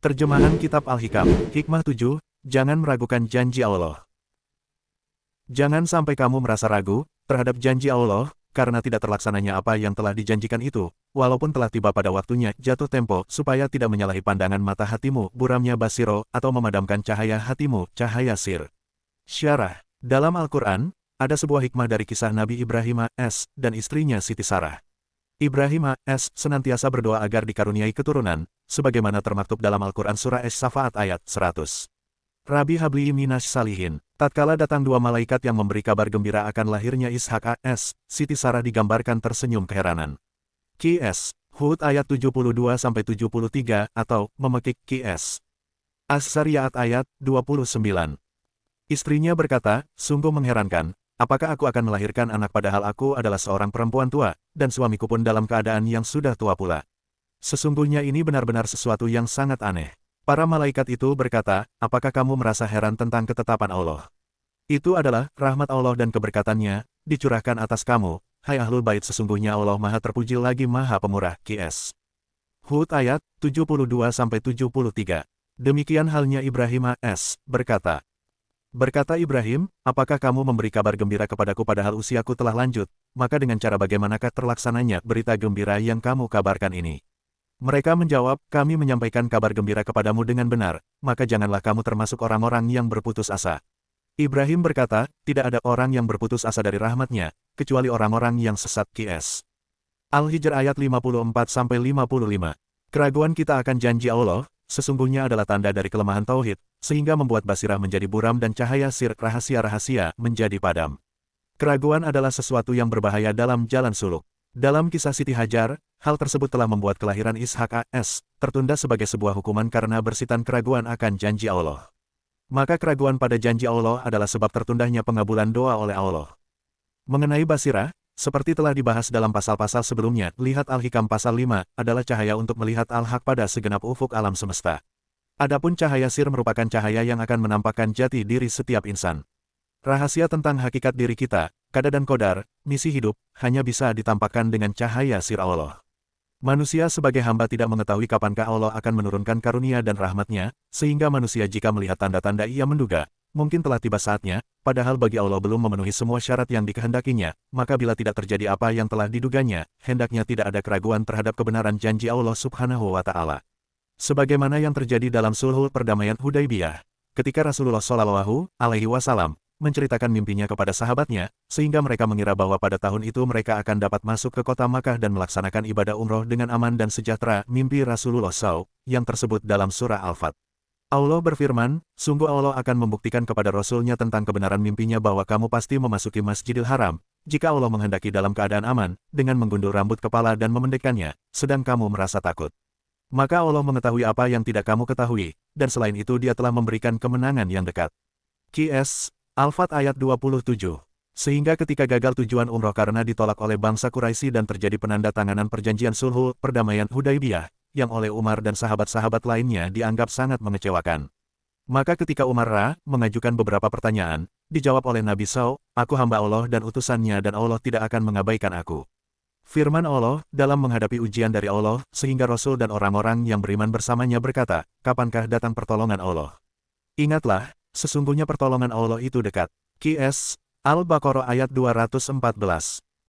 Terjemahan Kitab Al-Hikam, Hikmah 7, jangan meragukan janji Allah. Jangan sampai kamu merasa ragu terhadap janji Allah, karena tidak terlaksananya apa yang telah dijanjikan itu, walaupun telah tiba pada waktunya jatuh tempo, supaya tidak menyalahi pandangan mata hatimu, buramnya basiro, atau memadamkan cahaya hatimu, cahaya sir. Syarah. Dalam Al-Quran, ada sebuah hikmah dari kisah Nabi Ibrahim A.S. dan istrinya Siti Sarah. Ibrahim A.S. senantiasa berdoa agar dikaruniai keturunan, sebagaimana termaktub dalam Al-Quran Surah As-Safaat ayat 100. Rabi habli minas salihin. Tatkala datang dua malaikat yang memberi kabar gembira akan lahirnya Ishak A.S., Siti Sarah digambarkan tersenyum keheranan. Qs. Hud ayat 72-73 atau memekik Qs. As-Sariyat ayat 29. Istrinya berkata, sungguh mengherankan, apakah aku akan melahirkan anak padahal aku adalah seorang perempuan tua, dan suamiku pun dalam keadaan yang sudah tua pula. Sesungguhnya ini benar-benar sesuatu yang sangat aneh. Para malaikat itu berkata, apakah kamu merasa heran tentang ketetapan Allah? Itu adalah rahmat Allah dan keberkatannya, dicurahkan atas kamu, hai Ahlul Bait, sesungguhnya Allah Maha Terpuji lagi Maha Pemurah. Qs. Hud ayat 72-73. Demikian halnya Ibrahim A.S. berkata. Berkata Ibrahim, apakah kamu memberi kabar gembira kepadaku padahal usiaku telah lanjut, maka dengan cara bagaimanakah terlaksananya berita gembira yang kamu kabarkan ini? Mereka menjawab, kami menyampaikan kabar gembira kepadamu dengan benar, maka janganlah kamu termasuk orang-orang yang berputus asa. Ibrahim berkata, tidak ada orang yang berputus asa dari rahmatnya, kecuali orang-orang yang sesat. Qs. Al-Hijr ayat 54-55. Keraguan kita akan janji Allah, sesungguhnya adalah tanda dari kelemahan tauhid, sehingga membuat basirah menjadi buram dan cahaya sir rahasia-rahasia menjadi padam. Keraguan adalah sesuatu yang berbahaya dalam jalan suluk. Dalam kisah Siti Hajar, hal tersebut telah membuat kelahiran Ishak A.S. tertunda sebagai sebuah hukuman karena bersitan keraguan akan janji Allah. Maka keraguan pada janji Allah adalah sebab tertundanya pengabulan doa oleh Allah. Mengenai basirah, seperti telah dibahas dalam pasal-pasal sebelumnya, lihat Al-Hikam pasal 5, adalah cahaya untuk melihat Al-Haq pada segenap ufuk alam semesta. Adapun cahaya sir merupakan cahaya yang akan menampakkan jati diri setiap insan. Rahasia tentang hakikat diri kita, kada dan kodar, misi hidup, hanya bisa ditampakkan dengan cahaya sir Allah. Manusia sebagai hamba tidak mengetahui kapankah Allah akan menurunkan karunia dan rahmatnya, sehingga manusia jika melihat tanda-tanda ia menduga, mungkin telah tiba saatnya, padahal bagi Allah belum memenuhi semua syarat yang dikehendakinya, maka bila tidak terjadi apa yang telah diduganya, hendaknya tidak ada keraguan terhadap kebenaran janji Allah Subhanahu wa Ta'ala. Sebagaimana yang terjadi dalam sulhul perdamaian Hudaybiyah, ketika Rasulullah Shallallahu Alaihi Wasallam menceritakan mimpinya kepada sahabatnya, sehingga mereka mengira bahwa pada tahun itu mereka akan dapat masuk ke kota Makkah dan melaksanakan ibadah umroh dengan aman dan sejahtera. Mimpi Rasulullah SAW, yang tersebut dalam surah Al-Fat. Allah berfirman, sungguh Allah akan membuktikan kepada Rasulnya tentang kebenaran mimpinya bahwa kamu pasti memasuki Masjidil Haram, jika Allah menghendaki dalam keadaan aman, dengan menggundul rambut kepala dan memendekkannya, sedang kamu merasa takut. Maka Allah mengetahui apa yang tidak kamu ketahui, dan selain itu Dia telah memberikan kemenangan yang dekat. Qs. Al-Fat ayat 27. Sehingga ketika gagal tujuan umroh karena ditolak oleh bangsa Quraisy dan terjadi penandatanganan perjanjian sulhul perdamaian Hudaybiyah, yang oleh Umar dan sahabat-sahabat lainnya dianggap sangat mengecewakan. Maka ketika Umar mengajukan beberapa pertanyaan, dijawab oleh Nabi SAW, aku hamba Allah dan utusannya dan Allah tidak akan mengabaikan aku. Firman Allah, dalam menghadapi ujian dari Allah, sehingga Rasul dan orang-orang yang beriman bersamanya berkata, kapankah datang pertolongan Allah? Ingatlah, sesungguhnya pertolongan Allah itu dekat. Qs. Al-Baqarah ayat 214.